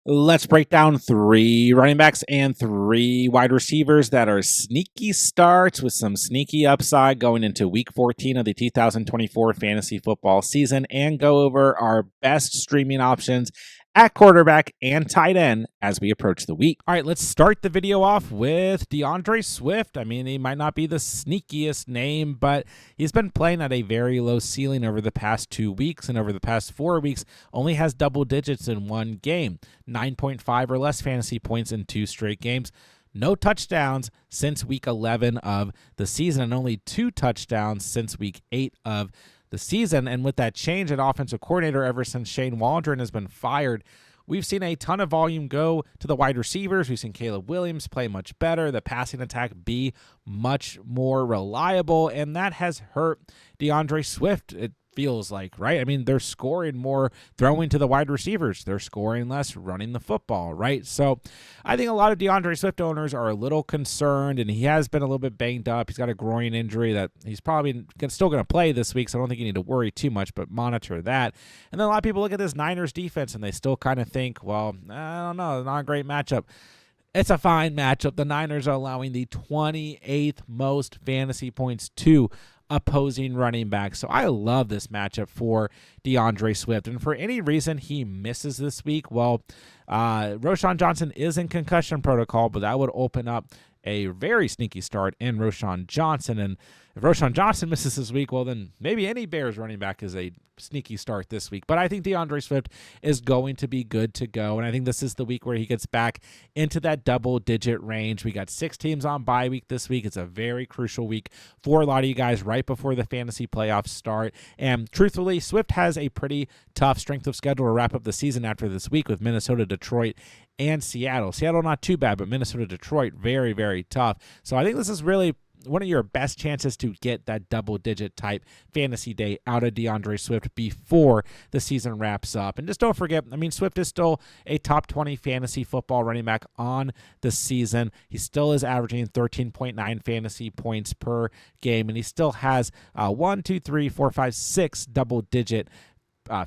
Let's break down 3 running backs and 3 wide receivers that are sneaky starts with some sneaky upside going into week 14 of the 2024 fantasy football season, and go over our best streaming options at quarterback and tight end as we approach the week. All right, let's start the video off with DeAndre Swift. I mean, he might not be the sneakiest name, but he's been playing at a very low ceiling over the past 2 weeks, and over the past 4 weeks only has double digits in one game, 9.5 or less fantasy points in 2 straight games. No touchdowns since week 11 of the season, and only 2 touchdowns since week 8 of the season. And with that change at offensive coordinator ever since Shane Waldron has been fired, we've seen a ton of volume go to the wide receivers. We've seen Caleb Williams play much better, the passing attack be much more reliable, and that has hurt DeAndre Swift, it feels like, right? I mean, they're scoring more throwing to the wide receivers. They're scoring less running the football, right? So I think a lot of DeAndre Swift owners are a little concerned, and he has been a little bit banged up. He's got a groin injury that he's probably still going to play this week, so I don't think you need to worry too much, but monitor that. And then a lot of people look at this Niners defense, and they still kind of think, well, I don't know, not a great matchup. It's a fine matchup. The Niners are allowing the 28th most fantasy points to opposing running backs. So I love this matchup for DeAndre Swift. And for any reason he misses this week, well, Roschon Johnson is in concussion protocol, but that would open up a very sneaky start in Roschon Johnson. And if Roschon Johnson misses this week, well, then maybe any Bears running back is a sneaky start this week. But I think DeAndre Swift is going to be good to go. And I think this is the week where he gets back into that double-digit range. We got 6 teams on bye week this week. It's a very crucial week for a lot of you guys right before the fantasy playoffs start. And truthfully, Swift has a pretty tough strength of schedule to wrap up the season after this week with Minnesota, Detroit, and Seattle. Seattle not too bad, but Minnesota, Detroit, very, very tough. So I think this is really one of your best chances to get that double-digit type fantasy day out of DeAndre Swift before the season wraps up. And just don't forget, I mean, Swift is still a top 20 fantasy football running back on the season. He still is averaging 13.9 fantasy points per game, and he still has 6 double-digit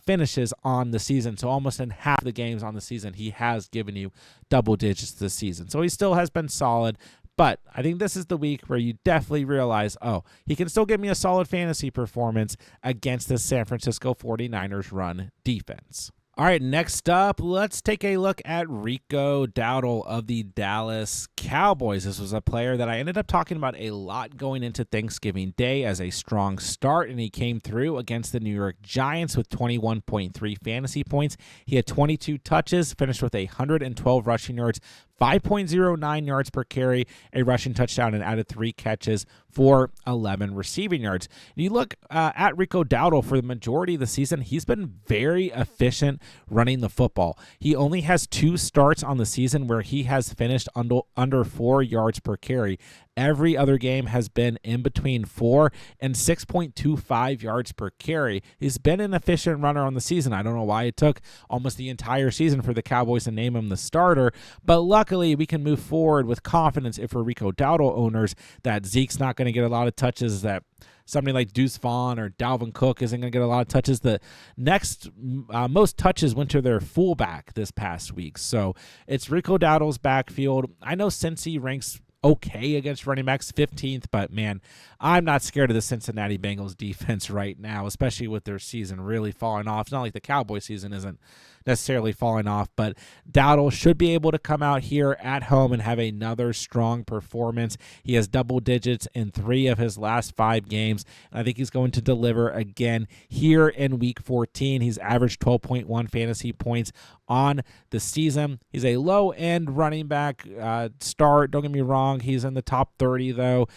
finishes on the season. So almost in half the games on the season, he has given you double digits this season. So he still has been solid. But I think this is the week where you definitely realize, oh, he can still give me a solid fantasy performance against the San Francisco 49ers run defense. All right, next up, let's take a look at Rico Dowdle of the Dallas Cowboys. This was a player that I ended up talking about a lot going into Thanksgiving Day as a strong start, and he came through against the New York Giants with 21.3 fantasy points. He had 22 touches, finished with 112 rushing yards, 5.09 yards per carry, a rushing touchdown, and added 3 catches for 11 receiving yards. And you look at Rico Dowdle for the majority of the season, he's been very efficient running the football. He only has 2 starts on the season where he has finished under 4 yards per carry. Every other game has been in between 4 and 6.25 yards per carry. He's been an efficient runner on the season. I don't know why it took almost the entire season for the Cowboys to name him the starter, but luckily we can move forward with confidence if we're Rico Dowdle owners that Zeke's not going to get a lot of touches, that somebody like Deuce Vaughn or Dalvin Cook isn't going to get a lot of touches. The next most touches went to their fullback this past week. So it's Rico Dowdle's backfield. I know Cincy ranks okay against running backs, 15th, but man, I'm not scared of the Cincinnati Bengals defense right now, especially with their season really falling off. It's not like the Cowboys season isn't necessarily falling off, but Dowdle should be able to come out here at home and have another strong performance. He has double digits in 3 of his last 5 games, and I think he's going to deliver again here in week 14. He's averaged 12.1 fantasy points on the season. He's a low-end running back start. Don't get me wrong. He's in the top 30, though.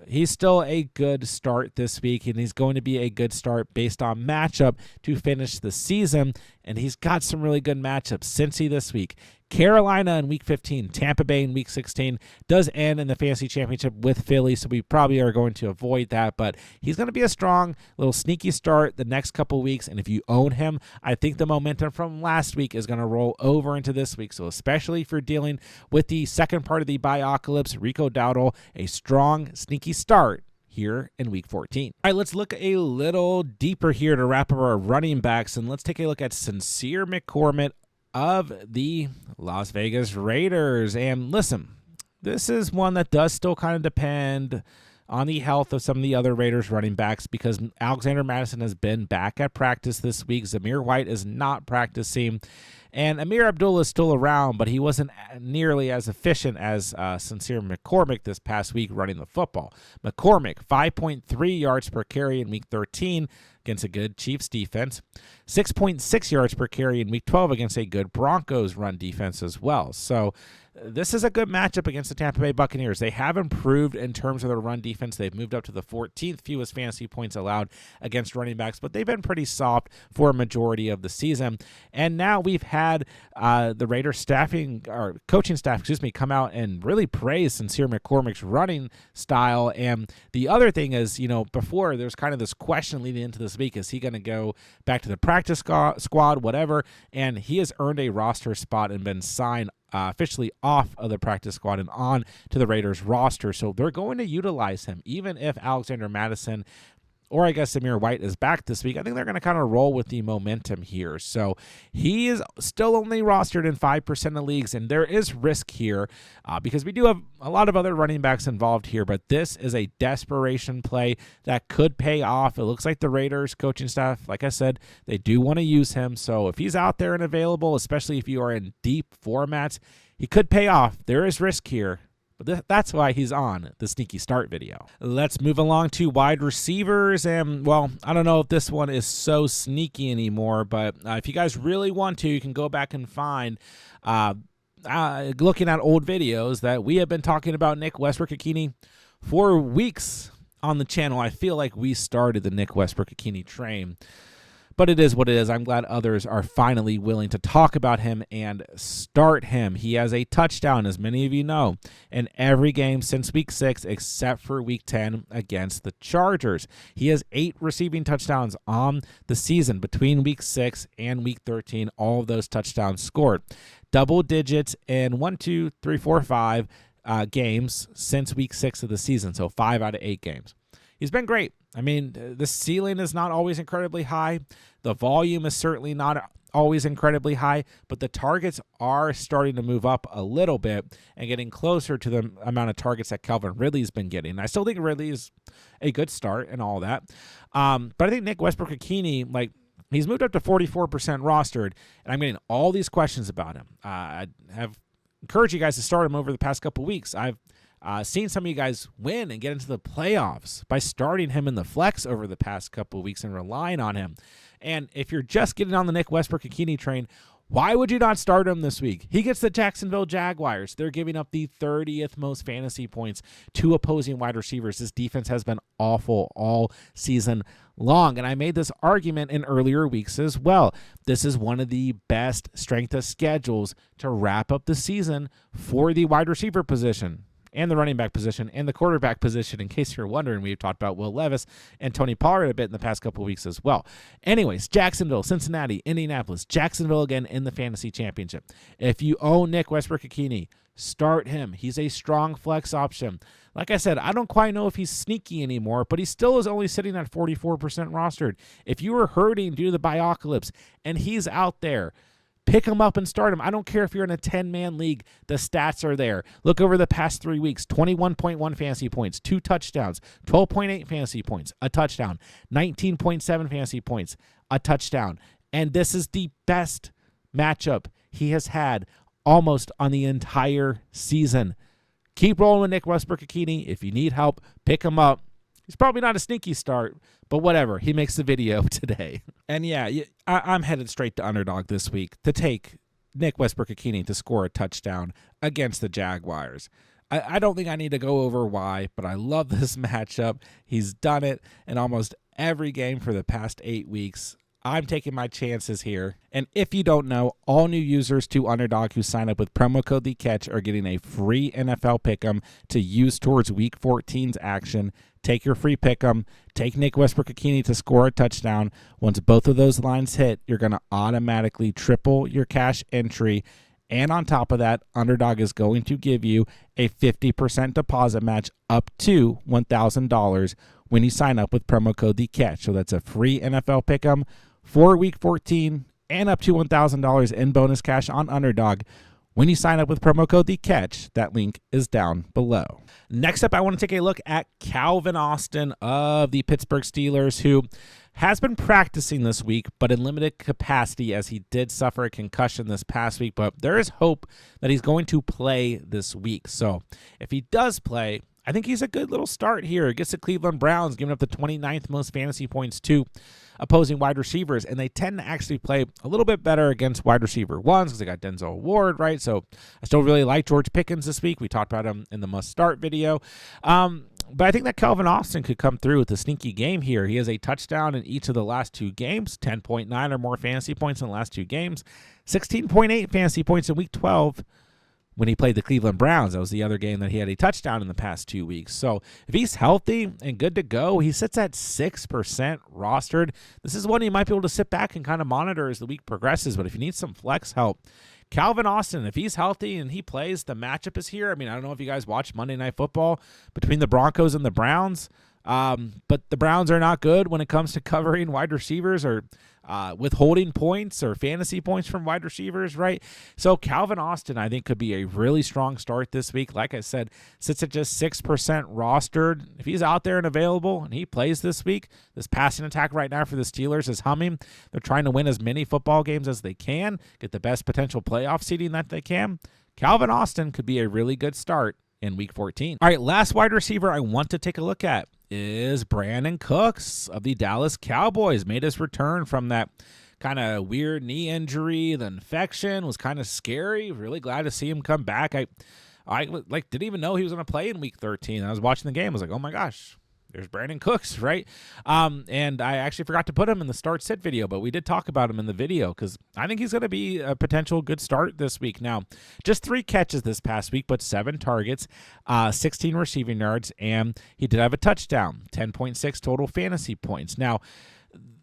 He's still a good start this week, and he's going to be a good start based on matchup to finish the season, and he's got some really good matchups. Cincy this week, Carolina in week 15, Tampa Bay in week 16, does end in the fantasy championship with Philly, so we probably are going to avoid that, but he's going to be a strong little sneaky start the next couple weeks, and if you own him, I think the momentum from last week is going to roll over into this week, so especially if you're dealing with the second part of the biocalypse, Rico Dowdle, a strong, sneaky start here in week 14. All right, let's look a little deeper here to wrap up our running backs, and let's take a look at Sincere McCormick of the Las Vegas Raiders. And listen, this is one that does still kind of depend on the health of some of the other Raiders running backs, because Alexander Mattison has been back at practice this week. Zamir White is not practicing. And Amir Abdullah is still around, but he wasn't nearly as efficient as Sincere McCormick this past week running the football. McCormick, 5.3 yards per carry in Week 13 against a good Chiefs defense, 6.6 yards per carry in Week 12 against a good Broncos run defense as well. So this is a good matchup against the Tampa Bay Buccaneers. They have improved in terms of their run defense. They've moved up to the 14th fewest fantasy points allowed against running backs, but they've been pretty soft for a majority of the season. And now we've had the Raiders coaching staff, come out and really praise Sincere McCormick's running style. And the other thing is, before there's kind of this question leading into this week, is he going to go back to the practice squad, whatever? And he has earned a roster spot and been signed officially off of the practice squad and on to the Raiders roster. So they're going to utilize him, even if Alexander Mattison, or I guess Zamir White, is back this week. I think they're going to kind of roll with the momentum here. So he is still only rostered in 5% of leagues, and there is risk here because we do have a lot of other running backs involved here, but this is a desperation play that could pay off. It looks like the Raiders coaching staff, like I said, they do want to use him. So if he's out there and available, especially if you are in deep formats, he could pay off. There is risk here. But that's why he's on the sneaky start video. Let's move along to wide receivers. And, well, I don't know if this one is so sneaky anymore, but if you guys really want to, you can go back and find, looking at old videos, that we have been talking about Nick Westbrook-Ikhine for weeks on the channel. I feel like we started the Nick Westbrook-Ikhine train. But it is what it is. I'm glad others are finally willing to talk about him and start him. He has a touchdown, as many of you know, in every game since Week 6 except for Week 10 against the Chargers. He has 8 receiving touchdowns on the season between Week 6 and Week 13. All of those touchdowns scored. Double digits in 5 games since Week 6 of the season, so 5 out of 8 games. He's been great. I mean, the ceiling is not always incredibly high. The volume is certainly not always incredibly high, but the targets are starting to move up a little bit and getting closer to the amount of targets that Calvin Ridley's been getting. I still think Ridley is a good start and all that. But I think Nick Westbrook-Ikhine, he's moved up to 44% rostered, and I'm getting all these questions about him. I have encouraged you guys to start him over the past couple weeks. I've seen some of you guys win and get into the playoffs by starting him in the flex over the past couple of weeks and relying on him. And if you're just getting on the Nick Westbrook-Ikhine train, why would you not start him this week? He gets the Jacksonville Jaguars. They're giving up the 30th most fantasy points to opposing wide receivers. This defense has been awful all season long, and I made this argument in earlier weeks as well. This is one of the best strength of schedules to wrap up the season for the wide receiver position, and the running back position, and the quarterback position. In case you're wondering, we've talked about Will Levis and Tony Pollard a bit in the past couple of weeks as well. Anyways, Jacksonville, Cincinnati, Indianapolis, Jacksonville again in the fantasy championship. If you own Nick Westbrook-Ikhine, start him. He's a strong flex option. Like I said, I don't quite know if he's sneaky anymore, but he still is only sitting at 44% rostered. If you were hurting due to the Biocalypse and he's out there, pick him up and start him. I don't care if you're in a 10-man league. The stats are there. Look over the past 3 weeks. 21.1 fantasy points, 2 touchdowns, 12.8 fantasy points, a touchdown, 19.7 fantasy points, a touchdown. And this is the best matchup he has had almost on the entire season. Keep rolling with Nick Westbrook-Ikhine. If you need help, pick him up. He's probably not a sneaky start, but whatever. He makes the video today. And yeah, I'm headed straight to Underdog this week to take Nick Westbrook-Ikhine to score a touchdown against the Jaguars. I don't think I need to go over why, but I love this matchup. He's done it in almost every game for the past 8 weeks. I'm taking my chances here. And if you don't know, all new users to Underdog who sign up with promo code TheCatch are getting a free NFL Pick Em to use towards Week 14's action. Take your free Pick Em. Take Nick Westbrook-Ikhine to score a touchdown. Once both of those lines hit, you're going to automatically triple your cash entry. And on top of that, Underdog is going to give you a 50% deposit match up to $1,000 when you sign up with promo code TheCatch. So that's a free NFL Pick Em for Week 14 and up to $1,000 in bonus cash on Underdog when you sign up with promo code TheCatch. That link is down below. Next up, I want to take a look at Calvin Austin of the Pittsburgh Steelers, who has been practicing this week, but in limited capacity as he did suffer a concussion this past week. But there is hope that he's going to play this week. So if he does play, I think he's a good little start here. It gets the Cleveland Browns, giving up the 29th most fantasy points to opposing wide receivers, and they tend to actually play a little bit better against wide receiver ones because they got Denzel Ward, right? So I still really like George Pickens this week. We talked about him in the must-start video. But I think that Calvin Austin could come through with a sneaky game here. He has a touchdown in each of the last 2 games, 10.9 or more fantasy points in the last 2 games, 16.8 fantasy points in Week 12 when he played the Cleveland Browns. That was the other game that he had a touchdown in the past 2 weeks. So if he's healthy and good to go, he sits at 6% rostered. This is one you might be able to sit back and kind of monitor as the week progresses. But if you need some flex help, Calvin Austin, if he's healthy and he plays, the matchup is here. I mean, I don't know if you guys watch Monday Night Football between the Broncos and the Browns, but the Browns are not good when it comes to covering wide receivers or withholding points or fantasy points from wide receivers, right? So Calvin Austin, I think, could be a really strong start this week. Like I said, sits at just 6% rostered. If he's out there and available and he plays this week, this passing attack right now for the Steelers is humming. They're trying to win as many football games as they can, get the best potential playoff seeding that they can. Calvin Austin could be a really good start in Week 14. All right, last wide receiver I want to take a look at is Brandin Cooks of the Dallas Cowboys. Made his return from that kind of weird knee injury. The infection was kind of scary. Really glad to see him come back. I didn't even know he was going to play in Week 13. I was watching the game. I was like, oh my gosh, there's Brandin Cooks, right? And I actually forgot to put him in the start-sit video, but we did talk about him in the video because I think he's going to be a potential good start this week. Now, just 3 catches this past week, but 7 targets, 16 receiving yards, and he did have a touchdown, 10.6 total fantasy points. Now,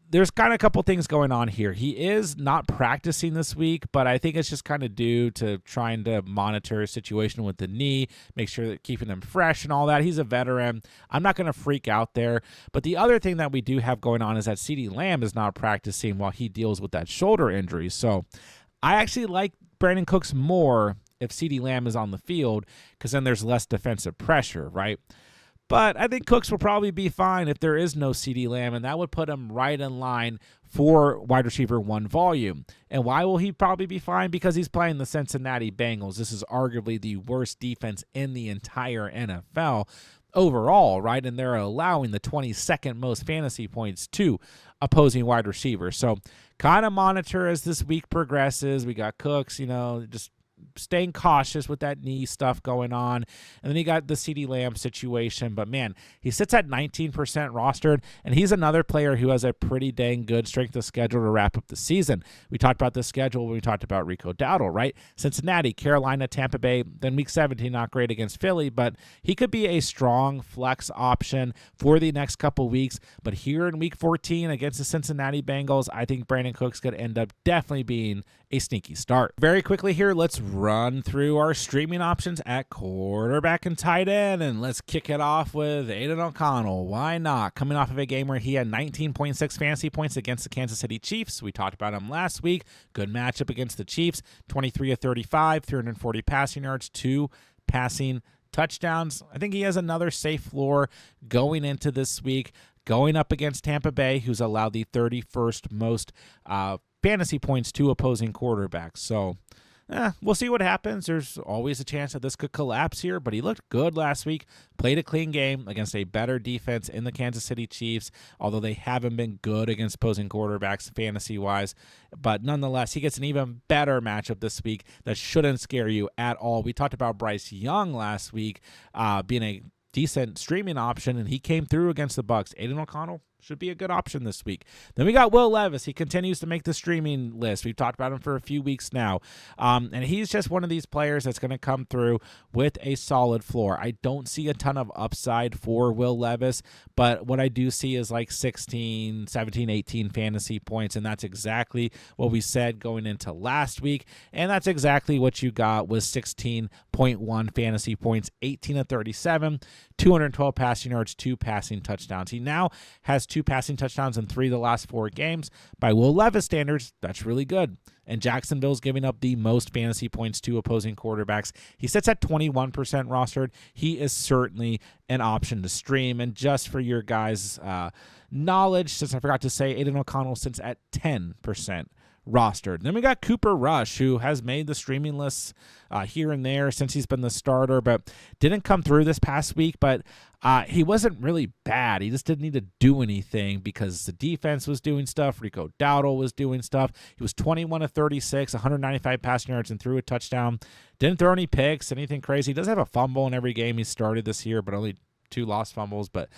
there's kind of a couple things going on here. He is not practicing this week, but I think it's just kind of due to trying to monitor his situation with the knee, make sure that keeping him fresh and all that. He's a veteran. I'm not going to freak out there. But the other thing that we do have going on is that CeeDee Lamb is not practicing while he deals with that shoulder injury. So I actually like Brandin Cooks more if CeeDee Lamb is on the field because then there's less defensive pressure, right? But I think Cooks will probably be fine if there is no CeeDee Lamb, and that would put him right in line for wide receiver 1 volume. And why will he probably be fine? Because he's playing the Cincinnati Bengals. This is arguably the worst defense in the entire NFL overall, right? And they're allowing the 22nd most fantasy points to opposing wide receivers. So kind of monitor as this week progresses. We got Cooks, just staying cautious with that knee stuff going on. And then you got the CeeDee Lamb situation. But, man, he sits at 19% rostered, and he's another player who has a pretty dang good strength of schedule to wrap up the season. We talked about the schedule when we talked about Rico Dowdle, right? Cincinnati, Carolina, Tampa Bay, then Week 17, not great against Philly, but he could be a strong flex option for the next couple weeks. But here in Week 14 against the Cincinnati Bengals, I think Brandin Cooks could end up definitely being a sneaky start. Very quickly here, let's run through our streaming options at quarterback and tight end, and let's kick it off with Aiden O'Connell. Why not? Coming off of a game where he had 19.6 fantasy points against the Kansas City Chiefs. We talked about him last week. Good matchup against the Chiefs. 23 of 35, 340 passing yards, 2 passing touchdowns. I think he has another safe floor going into this week, going up against Tampa Bay, who's allowed the 31st most fantasy points to opposing quarterbacks. So we'll see what happens. There's always a chance that this could collapse here, but he looked good last week, played a clean game against a better defense in the Kansas City Chiefs, although they haven't been good against opposing quarterbacks fantasy-wise. But nonetheless, he gets an even better matchup this week that shouldn't scare you at all. We talked about Bryce Young last week being a decent streaming option, and he came through against the Bucs. Aiden O'Connell should be a good option this week. Then we got Will Levis. He continues to make the streaming list. We've talked about him for a few weeks now. And he's just one of these players that's going to come through with a solid floor. I don't see a ton of upside for Will Levis, but what I do see is like 16, 17, 18 fantasy points, and that's exactly what we said going into last week, and that's exactly what you got with 16.1 fantasy points, 18 of 37, 212 passing yards, 2 passing touchdowns. He now has 2 passing touchdowns in 3 of the last 4 games. By Will Levis standards, that's really good. And Jacksonville's giving up the most fantasy points to opposing quarterbacks. He sits at 21% rostered. He is certainly an option to stream. And just for your guys' knowledge, since I forgot to say, Aiden O'Connell sits at 10% rostered. Then we got Cooper Rush, who has made the streaming lists here and there since he's been the starter, but didn't come through this past week. But he wasn't really bad. He just didn't need to do anything because the defense was doing stuff. Rico Dowdle was doing stuff. He was 21 of 36, 195 passing yards, and threw a touchdown. Didn't throw any picks, anything crazy. He does have a fumble in every game he started this year, but only 2 lost fumbles. But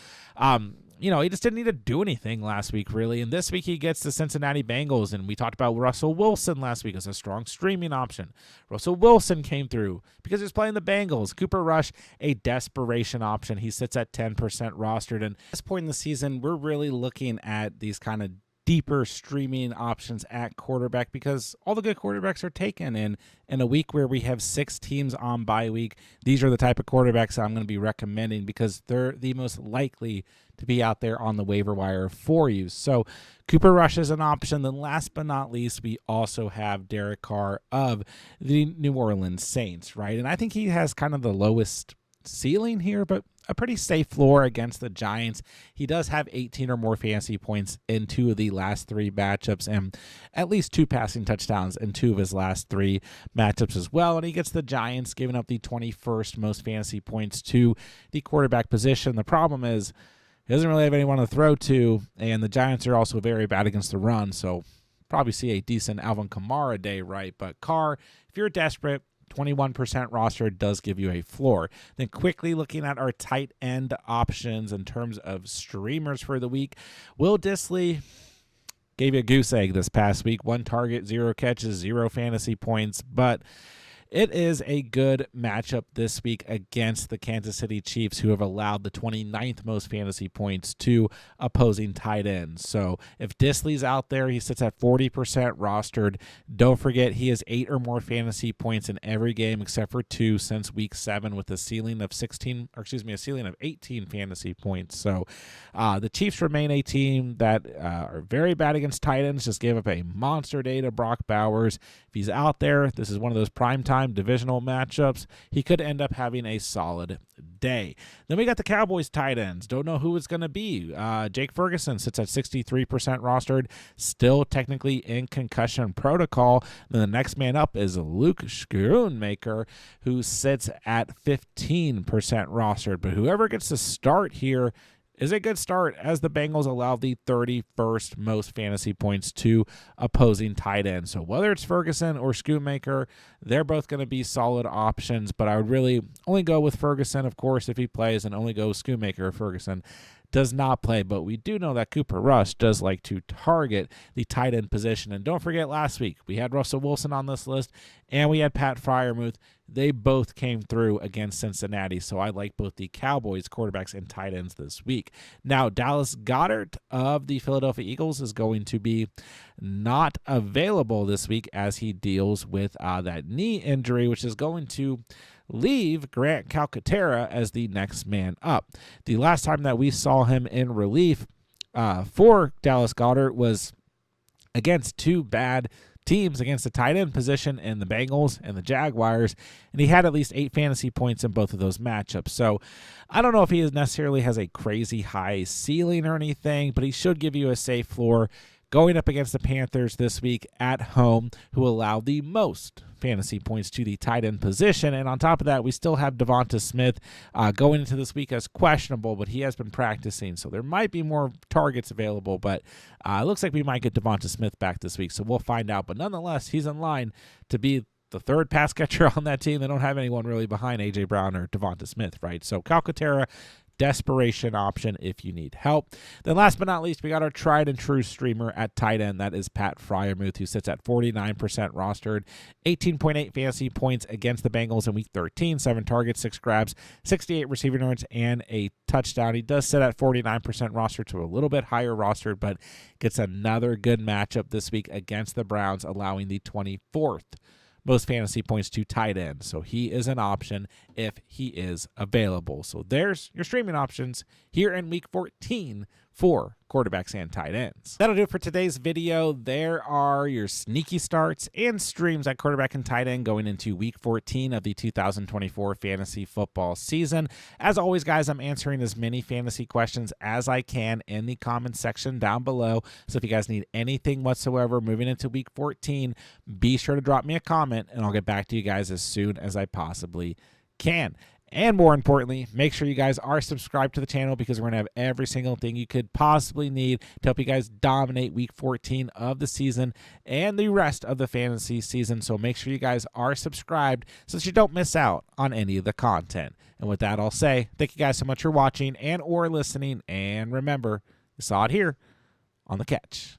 he just didn't need to do anything last week, really. And this week he gets the Cincinnati Bengals, and we talked about Russell Wilson last week as a strong streaming option. Russell Wilson came through because he's playing the Bengals. Cooper Rush, a desperation option. He sits at 10% rostered. And at this point in the season, we're really looking at these kind of deeper streaming options at quarterback because all the good quarterbacks are taken. And in a week where we have 6 teams on bye week, these are the type of quarterbacks I'm going to be recommending because they're the most likely to be out there on the waiver wire for you. So Cooper Rush is an option. Then last but not least, we also have Derek Carr of the New Orleans Saints, right? And I think he has kind of the lowest ceiling here, but a pretty safe floor against the Giants. He does have 18 or more fantasy points in 2 of the last 3 matchups and at least 2 passing touchdowns in 2 of his last 3 matchups as well. And he gets the Giants giving up the 21st most fantasy points to the quarterback position. The problem is he doesn't really have anyone to throw to, and the Giants are also very bad against the run, so probably see a decent Alvin Kamara day, right? But Carr, if you're desperate, 21% roster does give you a floor. Then quickly looking at our tight end options in terms of streamers for the week. Will Dissly gave you a goose egg this past week. 1 target, 0 catches, 0 fantasy points, but it is a good matchup this week against the Kansas City Chiefs, who have allowed the 29th most fantasy points to opposing tight ends. So if Dissly's out there, he sits at 40% rostered. Don't forget, he has 8 or more fantasy points in every game except for 2 since week 7 with a ceiling of 18 fantasy points. So the Chiefs remain a team that are very bad against tight ends, just gave up a monster day to Brock Bowers. If he's out there, this is one of those primetime divisional matchups. He could end up having a solid day. Then we got the Cowboys tight ends. Don't know who it's going to be. Jake Ferguson sits at 63% rostered, still technically in concussion protocol. Then the next man up is Luke Schoonmaker, who sits at 15% rostered. But whoever gets to start here is a good start, as the Bengals allow the 31st most fantasy points to opposing tight ends. So whether it's Ferguson or Schoonmaker, they're both going to be solid options, but I would really only go with Ferguson, of course, if he plays, and only go with Schoonmaker if Ferguson does not play. But we do know that Cooper Rush does like to target the tight end position. And don't forget, last week we had Russell Wilson on this list, and we had Pat Freiermuth. They both came through against Cincinnati, so I like both the Cowboys quarterbacks and tight ends this week. Now, Dallas Goedert of the Philadelphia Eagles is going to be not available this week as he deals with that knee injury, which is going to leave Grant Calcaterra as the next man up. The last time that we saw him in relief for Dallas Goedert was against 2 bad teams, against the tight end position in the Bengals and the Jaguars, and he had at least 8 fantasy points in both of those matchups. So I don't know if he necessarily has a crazy high ceiling or anything, but he should give you a safe floor going up against the Panthers this week at home, who allow the most fantasy points to the tight end position. And on top of that, we still have Devonta Smith going into this week as questionable, but he has been practicing, so there might be more targets available. But it looks like we might get Devonta Smith back this week, so we'll find out. But nonetheless, he's in line to be the 3rd pass catcher on that team. They don't have anyone really behind A.J. Brown or Devonta Smith, right? So Calcaterra, desperation option if you need help. Then last but not least, we got our tried and true streamer at tight end. That is Pat Freiermuth, who sits at 49% rostered, 18.8 fantasy points against the Bengals in week 13, 7 targets, 6 grabs, 68 receiving yards, and a touchdown. He does sit at 49% rostered, so a little bit higher rostered, but gets another good matchup this week against the Browns, allowing the 24th most fantasy points to tight end. So he is an option if he is available. So there's your streaming options here in week 14 for quarterbacks and tight ends. That'll do it for today's video. There are your sneaky starts and streams at quarterback and tight end going into week 14 of the 2024 fantasy football season. As always, guys, I'm answering as many fantasy questions as I can in the comments section down below. So if you guys need anything whatsoever moving into week 14, be sure to drop me a comment and I'll get back to you guys as soon as I possibly can. And more importantly, make sure you guys are subscribed to the channel because we're going to have every single thing you could possibly need to help you guys dominate week 14 of the season and the rest of the fantasy season. So make sure you guys are subscribed so that you don't miss out on any of the content. And with that, I'll say thank you guys so much for watching and or listening. And remember, you saw it here on The Catch.